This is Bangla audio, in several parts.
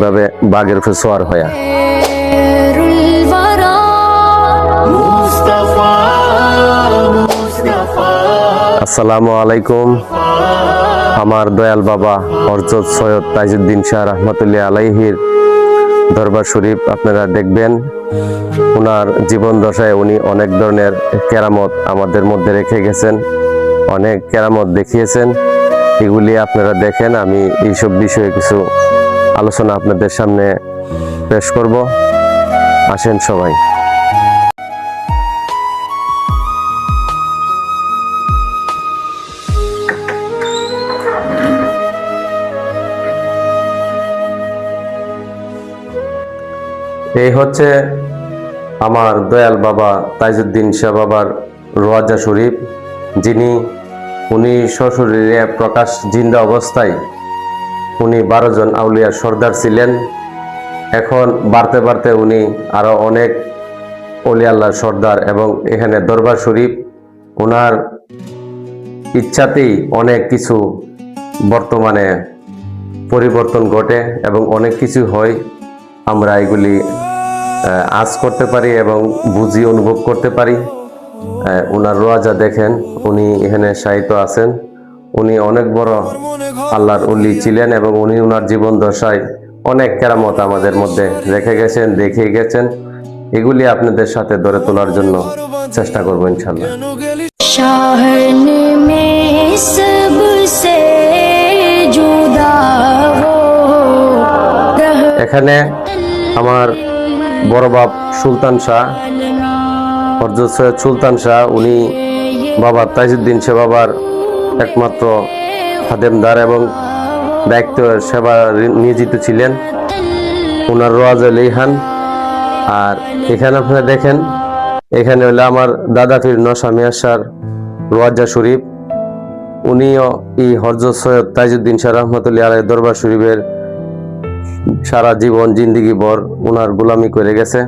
এইভাবে বাঘের উপর সওয়ার হয়া। আসসালামু আলাইকুম। আমার দয়াল বাবা হযরত সৈয়দ তাজউদ্দিন শাহ রহমাতুল্লাহ আলাইহির দরবার শরীফ আপনারা দেখবেন। ওনার জীবন দশায় উনি অনেক ধরনের কেরামত আমাদের মধ্যে রেখে গেছেন, অনেক কেরামত দেখিয়েছেন। এগুলি আপনারা দেখেন। আমি এইসব বিষয়ে কিছু আলোচনা আপনাদের সামনে পেশ করব। আসেন সবাই। এই হচ্ছে আমার দয়াল বাবা তাজউদ্দিন শাহ বাবার রওজা শরীফ, যিনি উনি সশরীরে প্রকাশ জিন্দা অবস্থায় উনি 12 জন আউলিয়ার সর্দার ছিলেন। এখন বাড়তে বাড়তে উনি আরো অনেক ওলি আল্লাহর সর্দার, এবং এখানে দরবার শরীফ ওনার ইচ্ছাতেই অনেক কিছু বর্তমানে পরিবর্তন ঘটে এবং অনেক কিছু হয়। আমরা এগুলি আজ করতে পারি এবং বুঝি অনুভব করতে পারি। ওনার রওজা দেখেন, উনি এখানে শায়িত আছেন। উনি অনেক বড় আল্লাহর ওলি ছিলেন এবং উনি ওনার জীবন দশায় অনেক কেরামত আমাদের মধ্যে রেখে গেছেন, দেখিয়ে গেছেন। এগুলি আপনাদের সাথে ধরে তোলার জন্য চেষ্টা করবো ইনশাল্লাহ। এখানে আমার বড় বাপ সুলতান শাহ, হযরত সৈয়দ সুলতান শাহ, উনি বাবা তাজউদ্দিন শাহ বাবার একমাত্র খাদেমদার এবং দায়িত্ব সেবা নিয়োজিত ছিলেন। ওনার রওজা লিহান। আর এখানে আপনারা দেখেন, এখানে হলো আমার দাদা পীর নশা মিয়া শাহর রওজা শরীফ। উনিও এই হযরত সৈয়দ তাজউদ্দিন শাহ রহমাতুল্লাহ আলাইহি দরবার শরীফের সারা জীবন জিন্দেগি ভর ওনার গোলামি করে গেছে।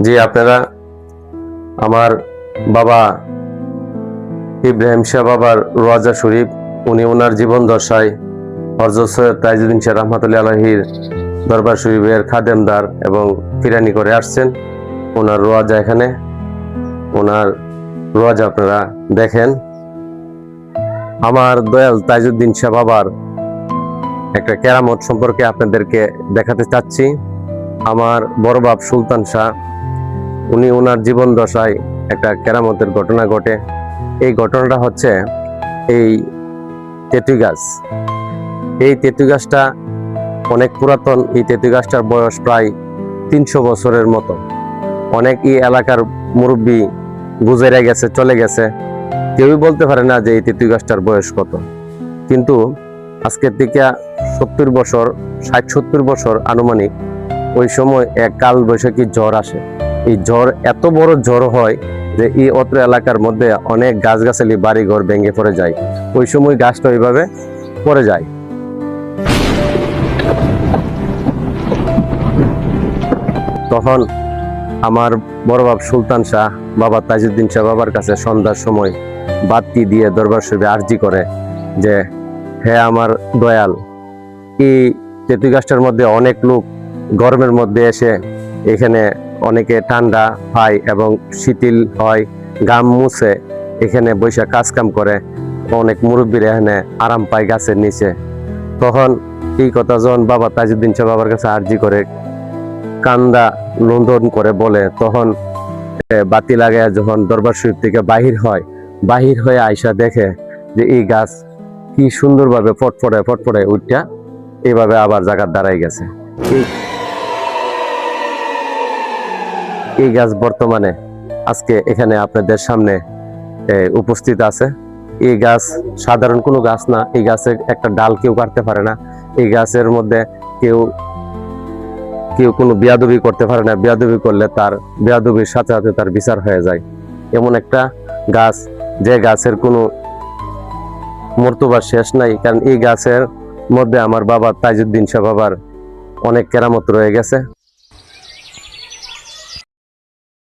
যে আপনারা আমার বাবা ইব্রাহিম শাহ বাবার রওজা শরীফ, উনি ওনার জীবন দশায় হযরত সৈয়দ তাজউদ্দিন শাহ রহমাতুল্লাহ আলাইহির দরবার শরীফের খাদেমদার এবং ফিরানি করে আসছেন। ওনার রওজা এখানে, ওনার রওজা আপনারা দেখেন। আমার দয়াল তাজউদ্দিন শাহ বাবার একটা কেরামত সম্পর্কে আপনাদেরকে দেখাতে চাচ্ছি। আমার বড় বাপ সুলতান শাহ, উনি ওনার জীবন দশায় একটা কেরামতের ঘটনা ঘটে। এই ঘটনাটা হচ্ছে এই তেঁতুল গাছ। এই তেঁতুল গাছটা অনেক পুরাতন। এই তেঁতুল গাছটার বয়স প্রায় 300 বছরের মতো। অনেক এই এলাকার মুরব্বী গুজরে গেছে, চলে গেছে, কেউই বলতে পারে না যে এই তেঁতুল গাছটার বয়স কত। কিন্তু আজকের থেকে 70 বছর, 60-70 বছর আনুমানিক, ওই সময় এক কাল বৈশাখী ঝড় আসে। এই ঝড় এত বড় ঝড় হয় যে এই অত্র এলাকার মধ্যে অনেক গাছগাছালি, বাড়িঘর ভেঙে পড়ে যায়। ওই সময় গাছটা ওইভাবে পড়ে যায়। তখন আমার বড় বাপ সুলতান শাহ বাবা তাজউদ্দিন শাহ বাবার কাছে সন্ধ্যার সময় বাতি দিয়ে দরবার শরীফে আরজি করে যে, হে আমার দয়াল, এই তেঁতুল গাছটার মধ্যে অনেক লোক গরমের মধ্যে এসে এখানে অনেকে ঠান্ডা পায় এবং শীতল হয়, গাম মুছে এখানে বৈশা কাজ কাম করে। অনেক মুরব্বীরা এখানে আরাম পায় গাছের নিচে। তখন এই কথা যখন বাবা তাজউদ্দিন শাহ বাবার কাছে আরজি করে, কান্দা লন্ডন করে বলে, তখন বাতি লাগায় যখন দরবার শরীফ থেকে বাহির হয়, বাহির হয়ে আয়সা দেখে যে এই গাছ কি সুন্দরভাবে ফটফটে উঠা এইভাবে আবার জায়গার দাঁড়াই গেছে। এই গাছ বর্তমানে আজকে এখানে আপনাদের সামনে উপস্থিত আছে। এই গাছ সাধারণ কোনো গাছ না। এই গাছের একটা ডাল কেউ কাটতে পারে না। এই গাছের মধ্যে কেউ কোনো বেয়াদবি করতে পারে না। বেয়াদবি করলে তার বেয়াদবির সাথে সাথে তার বিচার হয়ে যায়। এমন একটা গাছ, যে গাছের কোনো মর্তবা শেষ নাই। কারণ এই গাছের মধ্যে আমার বাবা তাজউদ্দিন শাহ বাবার অনেক কেরামত রয়ে গেছে।